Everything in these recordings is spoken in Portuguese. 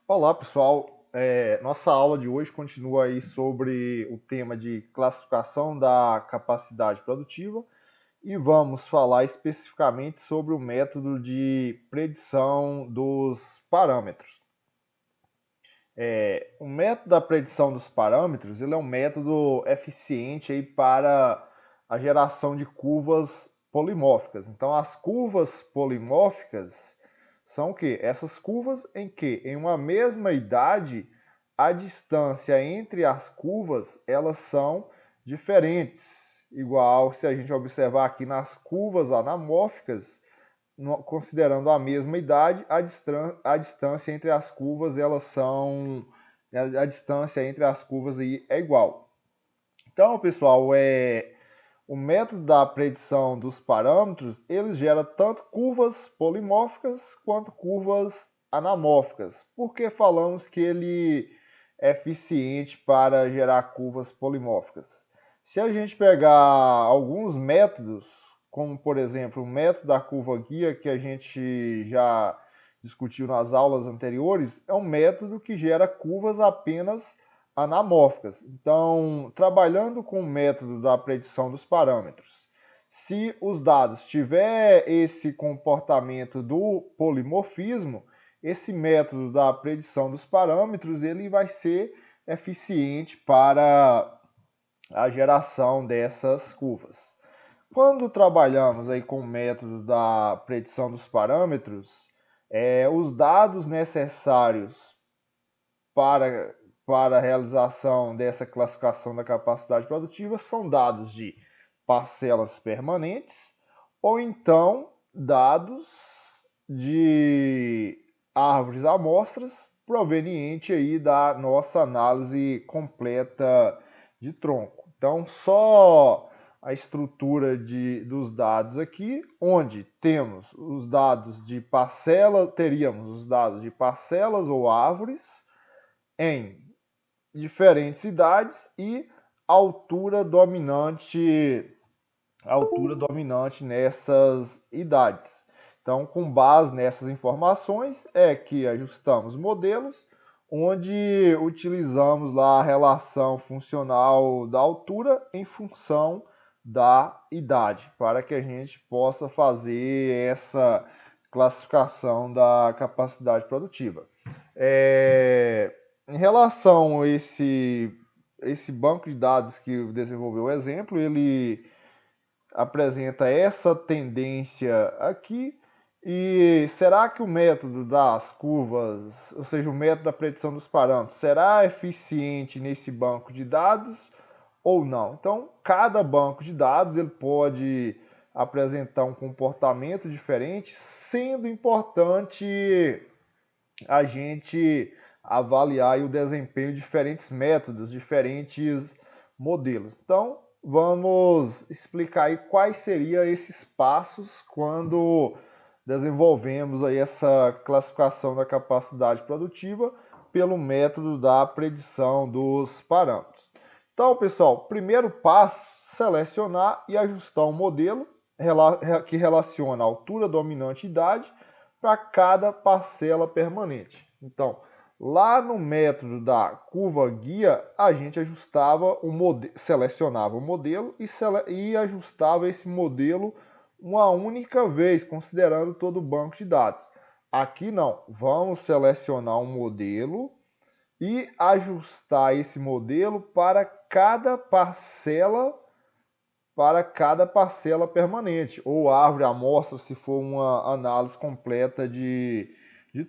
Olá, pessoal. Nossa aula de hoje continua aí sobre o tema de classificação da capacidade produtiva e vamos falar especificamente sobre o método de predição dos parâmetros. O método da predição dos parâmetros ele é um método eficiente aí para a geração de curvas polimórficas. Então, as curvas polimórficas são o quê? Essas curvas em que, em uma mesma idade, a distância entre as curvas elas são diferentes. Igual se a gente observar aqui nas curvas anamórficas, considerando a mesma idade, a distância entre as curvas elas são a distância entre as curvas aí é igual. Então, pessoal, o método da predição dos parâmetros ele gera tanto curvas polimórficas quanto curvas anamórficas. Por que falamos que ele é eficiente para gerar curvas polimórficas? Se a gente pegar alguns métodos, como por exemplo o método da curva guia que a gente já discutiu nas aulas anteriores, é um método que gera curvas apenas anamórficas. Então, trabalhando com o método da predição dos parâmetros, se os dados tiver esse comportamento do polimorfismo, esse método da predição dos parâmetros ele vai ser eficiente para a geração dessas curvas. Quando trabalhamos aí com o método da predição dos parâmetros, os dados necessários para, para a realização dessa classificação da capacidade produtiva são dados de parcelas permanentes ou então dados de árvores amostras proveniente aí da nossa análise completa de tronco. Então, só a estrutura dos dados aqui, onde temos os dados de parcela, teríamos os dados de parcelas ou árvores em diferentes idades e altura dominante nessas idades. Então, com base nessas informações, é que ajustamos modelos, onde utilizamos lá a relação funcional da altura em função da idade, para que a gente possa fazer essa classificação da capacidade produtiva. Em relação a esse banco de dados que desenvolveu o exemplo, ele apresenta essa tendência aqui. E será que o método das curvas, ou seja, o método da predição dos parâmetros, será eficiente nesse banco de dados ou não? Então, cada banco de dados ele pode apresentar um comportamento diferente, sendo importante a gente avaliar o desempenho de diferentes métodos, diferentes modelos. Então, vamos explicar aí quais seriam esses passos quando desenvolvemos aí essa classificação da capacidade produtiva pelo método da predição dos parâmetros. Então, pessoal, primeiro passo, selecionar e ajustar um modelo que relaciona a altura dominante e idade para cada parcela permanente. Então, lá no método da curva guia, a gente ajustava o modelo, selecionava o modelo e ajustava esse modelo uma única vez, considerando todo o banco de dados. Aqui não, vamos selecionar um modelo e ajustar esse modelo para cada parcela permanente, ou árvore amostra, se for uma análise completa de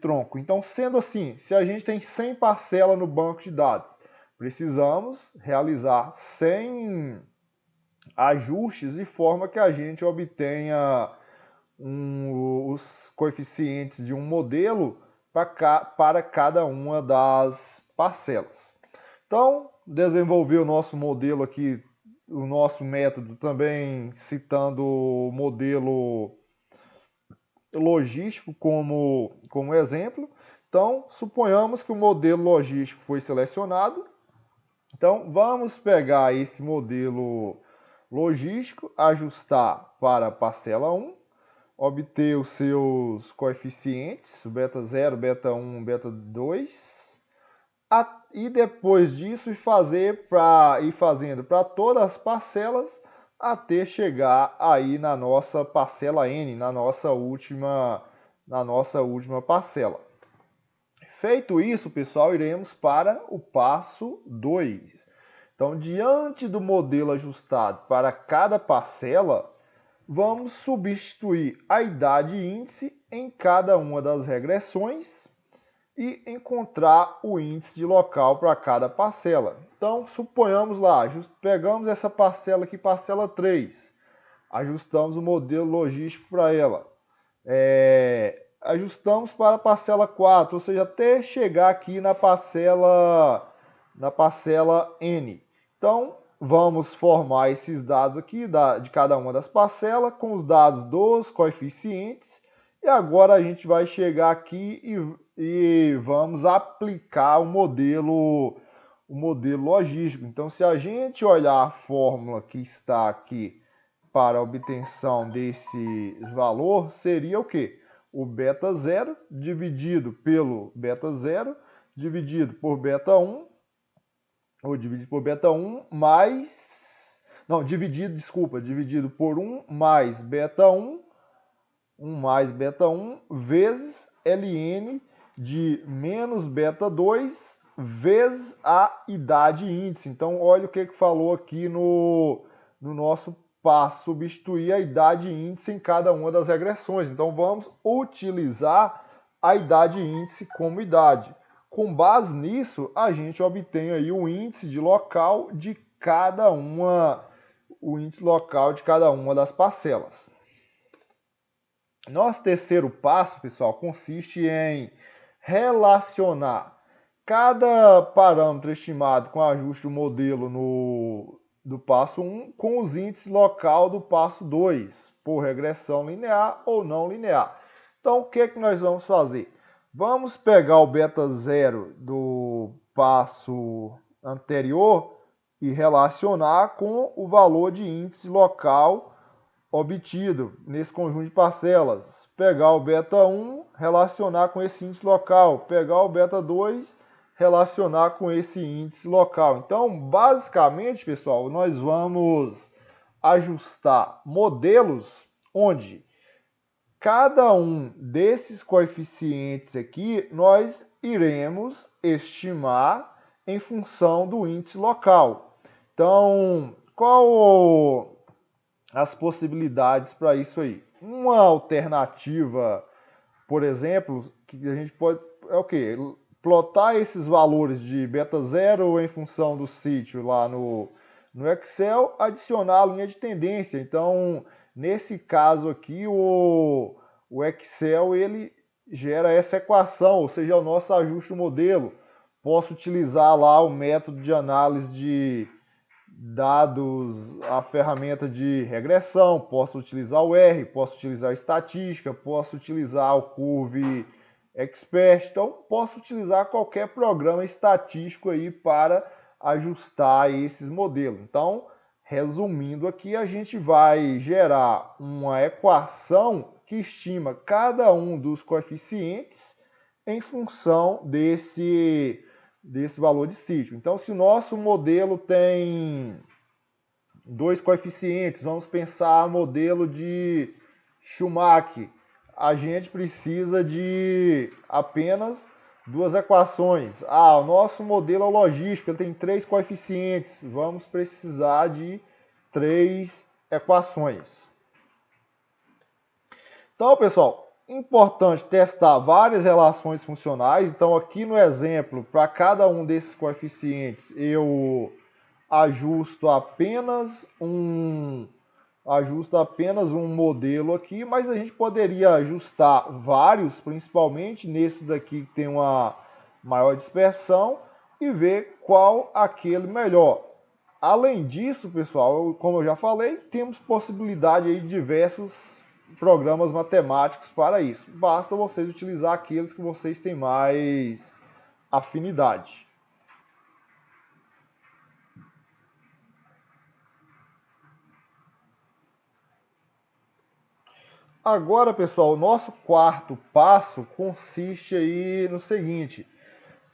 tronco. Então, sendo assim, se a gente tem 100 parcelas no banco de dados, precisamos realizar 100 ajustes de forma que a gente obtenha os coeficientes de um modelo para cada uma das parcelas. Então, desenvolver o nosso modelo aqui, o nosso método também citando o modelo logístico como exemplo. Então, suponhamos que o modelo logístico foi selecionado. Então, vamos pegar esse modelo logístico, ajustar para a parcela 1, obter os seus coeficientes, o beta 0, beta 1, beta 2, e depois disso ir fazendo para todas as parcelas até chegar aí na nossa parcela n, na nossa última parcela. Feito isso, pessoal, iremos para o passo 2. Então, diante do modelo ajustado para cada parcela, vamos substituir a idade índice em cada uma das regressões e encontrar o índice de local para cada parcela. Então, suponhamos lá, pegamos essa parcela aqui, parcela 3, ajustamos o modelo logístico para ela. Ajustamos para a parcela 4, ou seja, até chegar aqui na parcela N. Então, vamos formar esses dados aqui de cada uma das parcelas com os dados dos coeficientes. E agora a gente vai chegar aqui e vamos aplicar o modelo logístico. Então, se a gente olhar a fórmula que está aqui para a obtenção desse valor, seria o quê? O beta 0 dividido pelo beta 0 dividido por beta 1, ou dividido por beta 1 mais... Não, dividido por 1 mais beta 1, 1 mais beta 1, vezes ln de menos beta 2, vezes a idade índice. Então, olha o que falou aqui no nosso passo, substituir a idade índice em cada uma das regressões. Então, vamos utilizar a idade índice como idade. Com base nisso, a gente obtém aí o índice local de cada uma das parcelas. Nosso terceiro passo, pessoal, consiste em relacionar cada parâmetro estimado com ajuste do modelo do passo 1 com os índices local do passo 2, por regressão linear ou não linear. Então, o que nós vamos fazer? Vamos pegar o beta 0 do passo anterior e relacionar com o valor de índice local obtido nesse conjunto de parcelas. Pegar o beta 1, relacionar com esse índice local. Pegar o beta 2, relacionar com esse índice local. Então, basicamente, pessoal, nós vamos ajustar modelos onde cada um desses coeficientes aqui nós iremos estimar em função do índice local. Então, qual as possibilidades para isso aí? Uma alternativa, por exemplo, que a gente pode é o quê? Plotar esses valores de beta 0 em função do sítio lá no Excel, adicionar a linha de tendência. Então, nesse caso aqui, o Excel ele gera essa equação, ou seja, o nosso ajuste do modelo. Posso utilizar lá o método de análise de dados, a ferramenta de regressão, posso utilizar o R, posso utilizar a estatística, posso utilizar o Curve Expert, então posso utilizar qualquer programa estatístico aí para ajustar esses modelos. Então, resumindo aqui, a gente vai gerar uma equação que estima cada um dos coeficientes em função desse valor de sítio. Então, se o nosso modelo tem 2 coeficientes, vamos pensar modelo de Schumacher, a gente precisa de apenas 2 equações. O nosso modelo logístico tem 3 coeficientes, vamos precisar de 3 equações. Então, pessoal, importante testar várias relações funcionais. Então, aqui no exemplo, para cada um desses coeficientes, eu ajusto apenas um modelo aqui, mas a gente poderia ajustar vários, principalmente nesses daqui que tem uma maior dispersão, e ver qual aquele melhor. Além disso, pessoal, como eu já falei, temos possibilidade aí de diversos programas matemáticos para isso. Basta vocês utilizar aqueles que vocês têm mais afinidade. Agora, pessoal, o nosso quarto passo consiste aí no seguinte.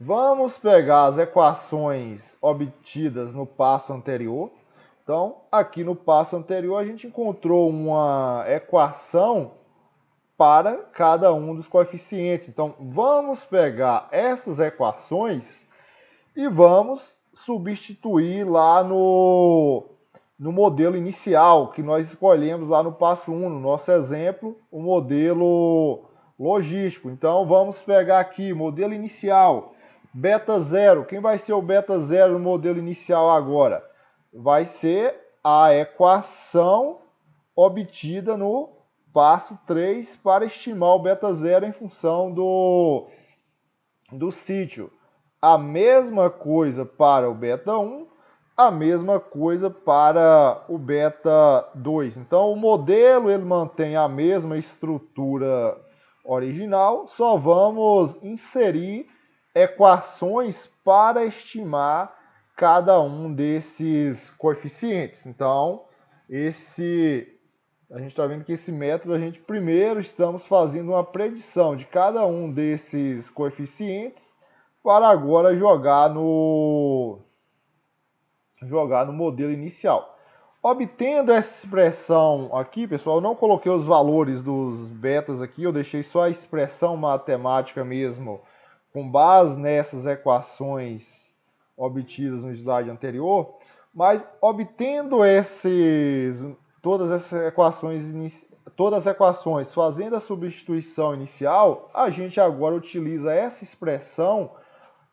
Vamos pegar as equações obtidas no passo anterior. Então, aqui no passo anterior, a gente encontrou uma equação para cada um dos coeficientes. Então, vamos pegar essas equações e vamos substituir lá no modelo inicial que nós escolhemos lá no passo 1, no nosso exemplo, o modelo logístico. Então, vamos pegar aqui, modelo inicial, beta 0. Quem vai ser o beta 0 no modelo inicial agora? Vai ser a equação obtida no passo 3 para estimar o beta 0 em função do sítio. A mesma coisa para o beta 1, a mesma coisa para o beta 2. Então, o modelo ele mantém a mesma estrutura original, só vamos inserir equações para estimar cada um desses coeficientes. Então, a gente está vendo que esse método, a gente primeiro estamos fazendo uma predição de cada um desses coeficientes para agora jogar no modelo inicial. Obtendo essa expressão aqui, pessoal, eu não coloquei os valores dos betas aqui, eu deixei só a expressão matemática mesmo, com base nessas equações obtidas no slide anterior, mas obtendo todas as equações, fazendo a substituição inicial, a gente agora utiliza essa expressão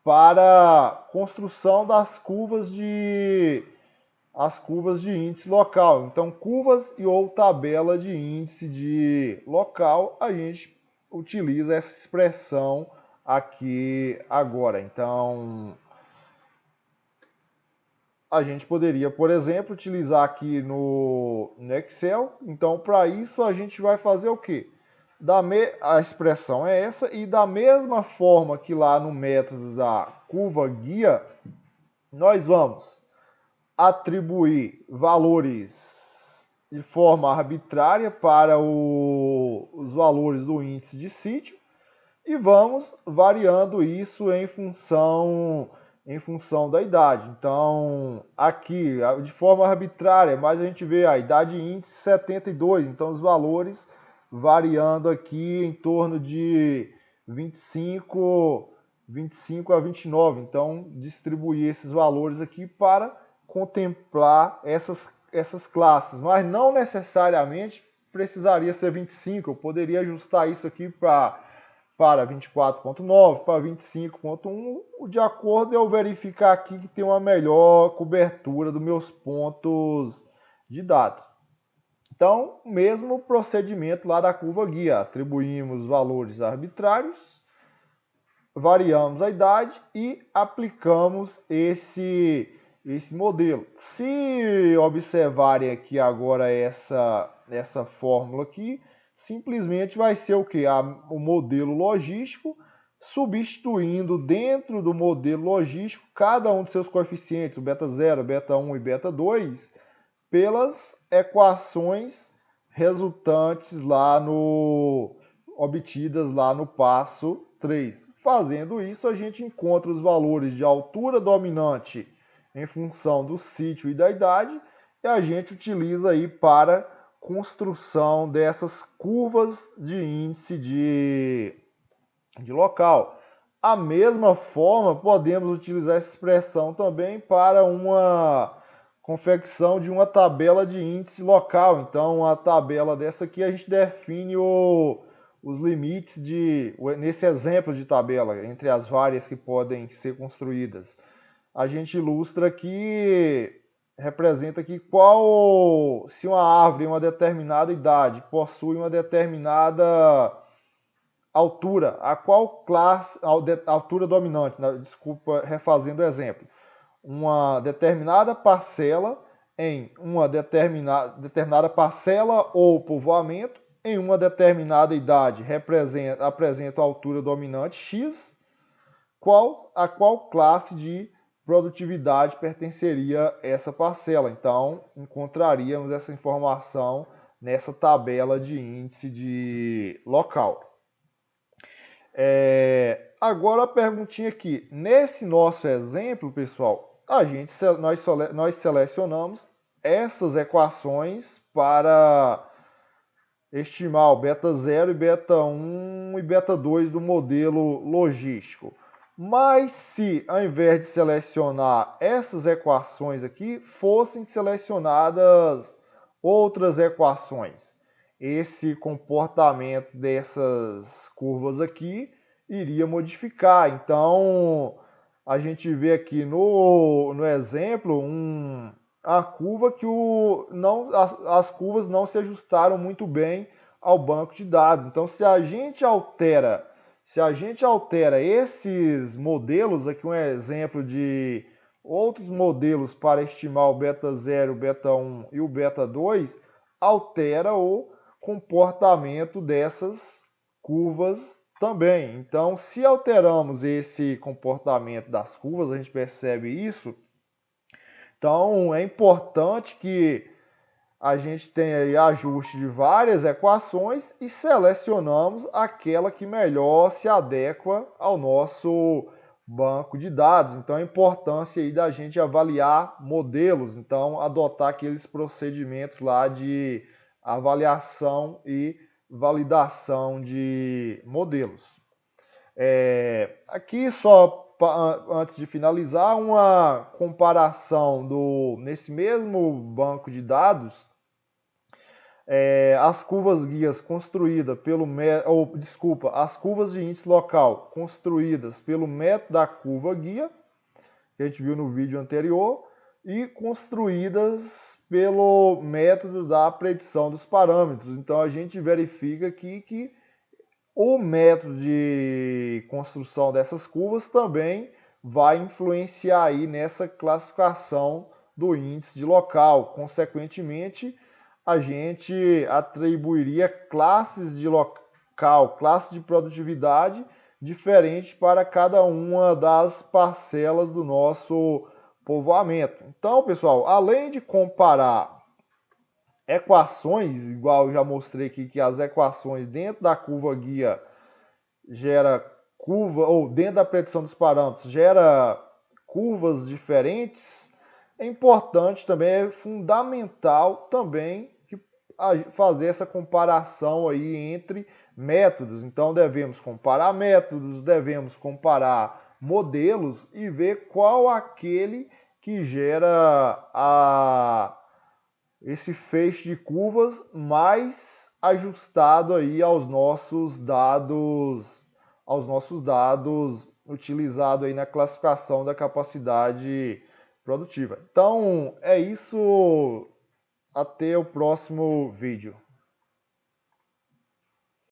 para construção das curvas de índice local. Então, curvas e ou tabela de índice de local, a gente utiliza essa expressão aqui agora. Então, a gente poderia, por exemplo, utilizar aqui no Excel. Então, para isso, a gente vai fazer o quê? A expressão é essa, e da mesma forma que lá no método da curva guia, nós vamos atribuir valores de forma arbitrária para os valores do índice de sítio e vamos variando isso em função da idade. Então, aqui, de forma arbitrária, mas a gente vê a idade índice 72, então os valores variando aqui em torno de 25 a 29. Então, distribuir esses valores aqui para contemplar essas classes, mas não necessariamente precisaria ser 25, eu poderia ajustar isso aqui para 24.9, para 25.1, de acordo eu verificar aqui que tem uma melhor cobertura dos meus pontos de dados. Então, mesmo procedimento lá da curva guia, atribuímos valores arbitrários, variamos a idade e aplicamos esse modelo. Se observarem aqui agora essa fórmula aqui, simplesmente vai ser o que? O modelo logístico, substituindo dentro do modelo logístico cada um de seus coeficientes, o beta 0, beta 1 e beta 2, pelas equações resultantes obtidas lá no passo 3. Fazendo isso, a gente encontra os valores de altura dominante em função do sítio e da idade, e a gente utiliza aí para construção dessas curvas de índice de local. A mesma forma, podemos utilizar essa expressão também para uma confecção de uma tabela de índice local. Então, a tabela dessa aqui, a gente define os limites nesse exemplo de tabela, entre as várias que podem ser construídas. A gente ilustra aqui, representa aqui se uma árvore em uma determinada idade possui uma determinada altura, a qual classe, altura dominante, desculpa, refazendo o exemplo, uma determinada parcela em uma determinada parcela ou povoamento em uma determinada idade apresenta a altura dominante X, a qual classe de produtividade pertenceria essa parcela. Então, encontraríamos essa informação nessa tabela de índice de local. Agora a perguntinha aqui. Nesse nosso exemplo, pessoal, nós selecionamos essas equações para estimar o beta 0 e beta 1 e beta 2 do modelo logístico. Mas se, ao invés de selecionar essas equações aqui, fossem selecionadas outras equações, esse comportamento dessas curvas aqui iria modificar. Então, a gente vê aqui no exemplo a curva que as curvas não se ajustaram muito bem ao banco de dados. Então, se a gente altera esses modelos, aqui um exemplo de outros modelos para estimar o beta 0, o beta 1 e o beta 2, altera o comportamento dessas curvas também. Então, se alteramos esse comportamento das curvas, a gente percebe isso. Então, é importante que a gente tenha aí ajuste de várias equações e selecionamos aquela que melhor se adequa ao nosso banco de dados. Então, a importância aí da gente avaliar modelos, então adotar aqueles procedimentos lá de avaliação e validação de modelos. Aqui só antes de finalizar, uma comparação nesse mesmo banco de dados, as curvas guias construídas as curvas de índice local construídas pelo método da curva guia, que a gente viu no vídeo anterior, e construídas pelo método da predição dos parâmetros. Então a gente verifica aqui que o método de construção dessas curvas também vai influenciar aí nessa classificação do índice de local. Consequentemente, a gente atribuiria classes de local, classes de produtividade diferentes para cada uma das parcelas do nosso povoamento. Então, pessoal, além de comparar equações, igual eu já mostrei aqui que as equações dentro da curva guia gera curva, ou dentro da predição dos parâmetros gera curvas diferentes, é importante também, é fundamental também fazer essa comparação aí entre métodos. Então devemos comparar métodos, devemos comparar modelos e ver qual aquele que gera esse feixe de curvas mais ajustado aí aos nossos dados utilizado aí na classificação da capacidade produtiva. Então é isso, até o próximo vídeo.